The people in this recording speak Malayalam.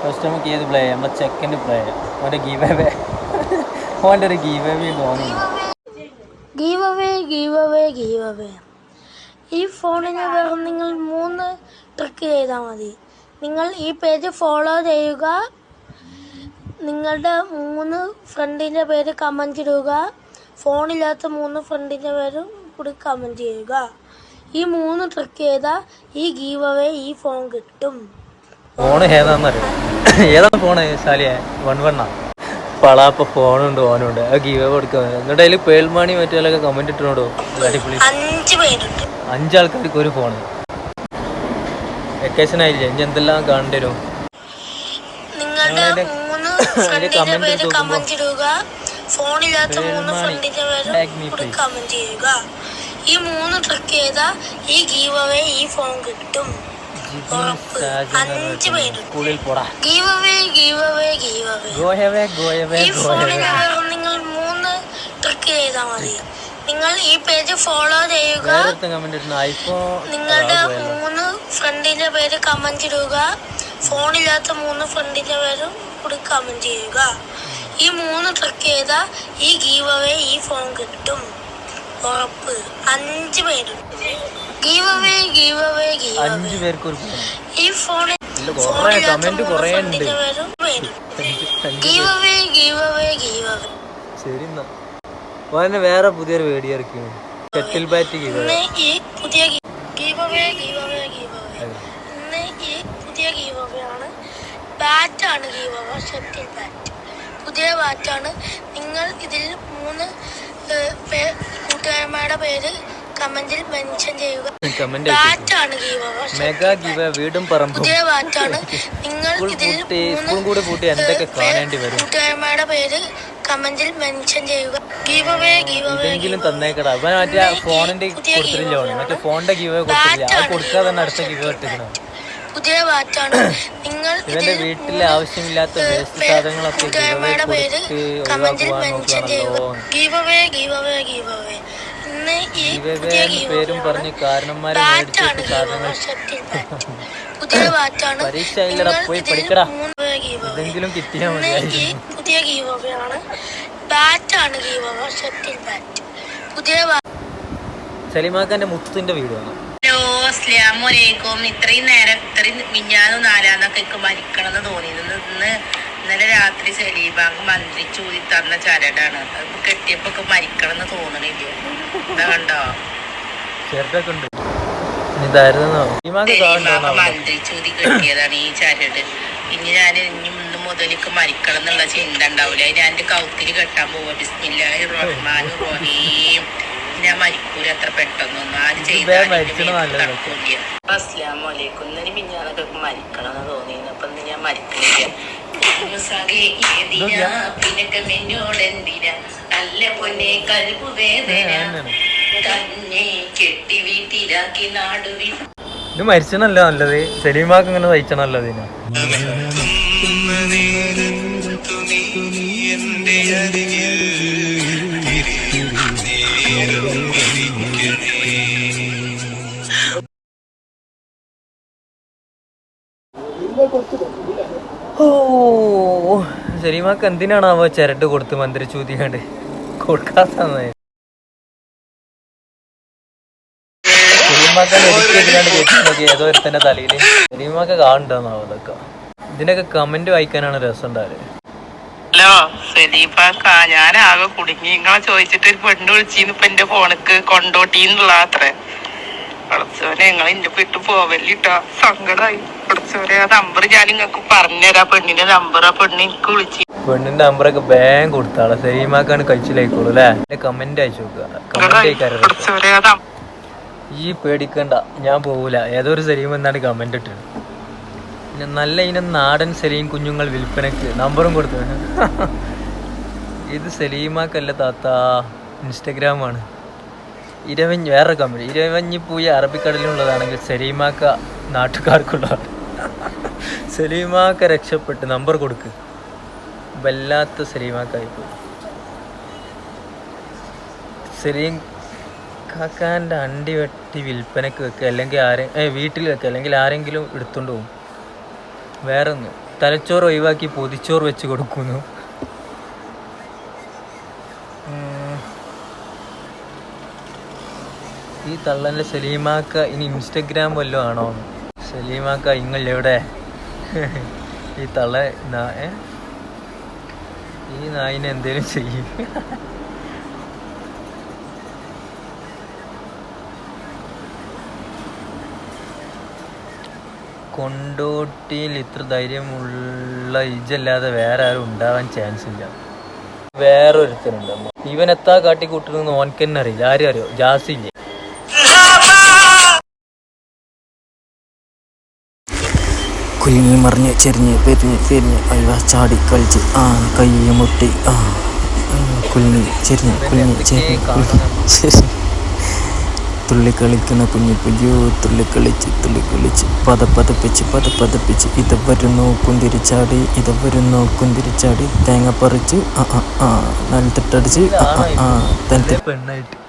ഫസ്റ്റ് നമുക്ക് ഏത് പ്ലേ ചെയ്യാം? നമ്മളെ സെക്കൻഡ് പ്ലേ ചെയ്യാം. ഓൻ്റെ ഗീവ് അവേ ഓൻ്റെ ഒരു ഗീവ് അവേ തോന്നുന്നു. ഗീവ് അവേ ഈ ഫോണിന് വെറും നിങ്ങൾ 3 ട്രിക്ക് ചെയ്താൽ മതി. നിങ്ങൾ ഈ പേജ് ഫോളോ ചെയ്യുക, നിങ്ങളുടെ 3 ഫ്രണ്ടിൻ്റെ പേര് കമൻറ്റ് ഇടുക, ഫോണില്ലാത്ത 3 ഫ്രണ്ടിൻ്റെ പേരും കൂടി കമൻറ്റ് ചെയ്യുക. ഈ 3 ട്രിക്ക് ചെയ്താൽ ഈ ഗീവ് അവേ ഈ ഫോൺ കിട്ടും. ഫോൺ ഏതാണെന്നറിയോ? ഏതാണ് ഫോണ്? ശാലിയ 1 പളാപ്പ ഫോണുണ്ട്, ഓനുണ്ട്. ആ ഗീവ് അവേ കൊടുക്കുക. എന്നിട്ട് അതിൽ പേൾമാണി മറ്റേലൊക്കെ കമൻറ്റ് ഇട്ടിട്ടുണ്ടോ? അടിപൊളി. 5 പേരുണ്ട്. 5 ആൾക്കാർക്ക് ഒരു ഫോണ്. വെക്കേഷൻ ആയില്ലേ, ഇനി എന്തെല്ലാം കാണേണ്ടി വരും. നിങ്ങളുടെ 3 ഫ്രണ്ടിന്റെ പേര് കമന്റ് ഇടുക, ഫോണില്ലാത്ത 3 ഫ്രണ്ടിന്റെ പേര് കമന്റ് ചെയ്യുക. ഈ 3 ട്രിക്ക് ചെയ്താൽ ഈ ഗീവ് അവേ ഈ ഫോൺ കിട്ടും. 5 പേരുണ്ട്. ഗീവ് അവേ ഈ ഫോണിന് വെറും നിങ്ങൾ 3 ട്രിക്ക് ചെയ്താൽ മതി. നിങ്ങൾ ഈ പേജ് ഫോളോ ചെയ്യുക, നിങ്ങളുടെ 3 ഫ്രണ്ടിന്റെ പേര് കമന്റ് ഇടുക, ഫോണില്ലാത്ത 3 ഫ്രണ്ടിന്റെ പേരും കൂടി കമന്റ് ചെയ്യുക. ഈ 3 ട്രിക്ക് ചെയ്താൽ ഈ ഗീവ് അവേ ഈ ഫോൺ കിട്ടും. ഉറപ്പ്. 5 പേരുണ്ട്. ഗീവ് അവേ ഈ ഫോണിൽ ശരി. എന്നാ വേറെ പുതിയൊരു വീഡിയോ ഇറക്കും. ഷട്ടിൽ ബാറ്റ് പുതിയ ഗീവ് അവേ ആണ്. ബാറ്റാണ് ഗീവ് അവേ. ഷട്ടിൽ ബാറ്റ് പുതിയ ബാറ്റാണ്. നിങ്ങൾ ഇതിൽ 3 കൂട്ടുകാരന്മാരുടെ പേര് കമന്റിൽ മെൻഷൻ ചെയ്യുക. ബാറ്റാണ് ഗീവ് അവേ. മെഗാ ഗീവ് വീടും പറമ്പും പുതിയ ബാറ്റാണ്. നിങ്ങൾ ഇതിൽ 3 കൂട്ടുകാരന്മാരുടെ പേര് കമന്റിൽ മെൻഷൻ ചെയ്യുക. ഗീവ് അവേ തന്നേക്കടാ. അവൻ മറ്റേ ഫോണിന്റെ കൊടുത്തില്ല, മറ്റേ ഫോണിന്റെ ഗീവ് കൊടുത്തില്ല. അത് കൊടുക്കാതെ തന്നെ അടുത്ത ഗീവ് ഇട്ടിരിക്കണം. പുതിയ ബാറ്റാണ്. നിങ്ങൾ ഇവന്റെ വീട്ടിലെ ആവശ്യമില്ലാത്ത വേസ്റ്റ് സാധനങ്ങളൊക്കെ കമന്റിൽ മെൻഷൻ ചെയ്യുക. ഗീവ് അവേ പേരും പറഞ്ഞ് കാരണന്മാരെ പുതിയ ബാറ്റാണ്. പരീക്ഷ ഇല്ലടാ, പോയി പഠിക്കടാ. ഇതെങ്കിലും കിട്ടിയാ മതി. പുതിയ ഗീവ് അവേ ആണ്. ബാറ്റാണ് ഗീവ് അവേ. ഷട്ടിൽ ബാറ്റ് പുതിയ. സലിമാക്കാന്റെ മുത്തിന്റെ വീട് വേണം. ഹലോ, അസ്സലാമു അലൈക്കും. ഇത്രയും മിഞ്ഞാന്നും 4-ന്നൊക്കെ എനിക്ക് മരിക്കണമെന്ന് തോന്നിയിരുന്നു. ഇന്നലെ രാത്രി സലീബാങ്ക് മന്ത്രിച്ചു ഊതി തന്ന ചരടാണ്. അത് കെട്ടിയപ്പോ മരിക്കണമെന്ന് തോന്നണില്ല. എന്താ കണ്ടോ? മന്ത്രിച്ചൂതി കെട്ടിയതാണ് ഈ ചരട്. ഇനി ഞാൻ ഇന്ന് മുതലേക്ക് മരിക്കണം എന്നുള്ള ചിന്ത ഉണ്ടാവില്ല. ഞാൻ എന്റെ കൗത്തില് കെട്ടാൻ പോവാ. ബിസ്മില്ലാഹിർ റഹ്മാനിർ റഹീം. ഞാൻ മരിക്കൂല അത്ര പെട്ടെന്നൊന്നും. ആര് ചെയ്താലും അസ്സലാമു അലൈക്കും. ഇന്നലെ മിഞ്ഞാന്നൊക്കെ മരിക്കണം എന്ന് തോന്നിയിരുന്നു. അപ്പൊ ഇന്ന് ഞാൻ മരിക്കുന്നില്ല. പിന്നൊക്കെ മെന്നോടെന്തിനാ നല്ല പൊന്നെ കൽബു വേദന തന്നെ കെട്ടി വീട്ടിലാക്കി നാടുവി. ഇത് മരിച്ചണല്ല നല്ലത്. സലീമാക്ക് ഇങ്ങനെ തയ്ച്ചണല്ലോ അതിന്. ഓ, സലീമാക്ക് എന്തിനാണാവോ ചിരട്ട് കൊടുത്ത് മന്ത്രിച്ചൂതിയാണ്ട് കൊടുക്കാത്ത. സലീമാക്കാൻ എടുത്തിട്ട് ഏതോ ഒരുത്തന്റെ തലയില് സലീമാക്ക കാണുന്നുണ്ടാവും. അതൊക്കെ ഇതിനൊക്കെ കമന്റ് വായിക്കാനാണ് രസം ഉണ്ടാവില്ല. ഹലോ സലീബാക്ക, ഞാനാകെ കുടുങ്ങി. നിങ്ങളെ ചോദിച്ചിട്ട് ഒരു പെണ്ണ് വിളിച്ചിന്ന് ഇപ്പൊ എന്റെ ഫോണിക്ക് കൊണ്ടോട്ടിന്നുള്ള അത്രേ. പഠിച്ചോനെ നിങ്ങൾ എന്റെ വിട്ടു പോവല്ലിട്ടാ. സങ്കടമായി. പഠിച്ചോനെ ആ നമ്പർ ഞാൻ നിങ്ങൾക്ക് പറഞ്ഞുതരാം. പെണ്ണിന്റെ നമ്പർ. ആ പെണ്ണ് എനിക്ക് വിളിച്ചു. പെണ്ണിന്റെ നമ്പറൊക്കെ ബാങ്ക് കൊടുത്താളെ. സലീമാക്കാണ് കഴിച്ചിലായിക്കോളൂ അല്ലേ. കമന്റ് അയച്ചു നോക്കുക. ഈ പേടിക്കണ്ട, ഞാൻ പോവൂല. ഏതൊരു സലീം എന്നാണ് കമന്റ് ഇട്ടത്. പിന്നെ നല്ല ഇനം നാടൻ സലീം കുഞ്ഞുങ്ങൾ വിൽപ്പനക്ക് നമ്പറും കൊടുത്തു. ഇത് സലീമാക്കല്ല താത്ത, ഇൻസ്റ്റഗ്രാമാണ്. വേറെ കമന്റ്. ഇരവഞ്ഞിപ്പൂയ അറബിക്കടലിലുള്ളതാണെങ്കിൽ സലീമാക്ക നാട്ടുകാർക്കുള്ളതാണ്. സലീമാക്ക രക്ഷപ്പെട്ട് നമ്പർ കൊടുക്ക്. വല്ലാത്ത സലീമാക്കായിപ്പോയി. സലീം കാക്കാൻ്റെ അണ്ടി വെട്ടി വിൽപ്പനക്ക് വെക്കുക, അല്ലെങ്കിൽ വീട്ടിൽ വെക്കുക, അല്ലെങ്കിൽ ആരെങ്കിലും എടുത്തുകൊണ്ട് പോകും. വേറെ ഒന്ന് തലച്ചോറ് ഒഴിവാക്കി പൊതിച്ചോറ് വെച്ച് കൊടുക്കുന്നു. ഈ തള്ളൻ്റെ സലീമാക്ക ഇനി ഇൻസ്റ്റഗ്രാം വല്ലതും ആണോ? സലീമാക്ക ഇങ്ങളെവിടെ? ഈ തള്ള ഈ നായിനെ എന്തേലും ചെയ്യും. കൊണ്ടോട്ടിയിൽ ഇത്ര ധൈര്യമുള്ള ഇജല്ലാതെ വേറെ ആരും ഉണ്ടാവാൻ ചാൻസ് ഇല്ല. വേറൊരുത്തനുണ്ട്, ഇവൻ എത്താ കാട്ടിക്കൂട്ടുന്നെന്ന് ഓനക്ക് തന്നെ അറിയില്ല. ആരും അറിയോ? ജാസില്ലേ? കുലുങ്ങി മറിഞ്ഞ് ചെരിഞ്ഞ് പെരിഞ്ഞ് അയ്യ ചാടി കളിച്ച് കൈ മുട്ടി കുലുങ്ങി ചെരിഞ്ഞ് തുള്ളിക്കളിക്കുന്ന കുഞ്ഞു പുയ്യോ തുള്ളിക്കളിച്ച് പതപ്പിച്ച് ഇത് വരുന്നു കുന്തിരിച്ചാടി തേങ്ങ പറിച്ച് നിലത്തിട്ടടിച്ച് പെണ്ണായിട്ട്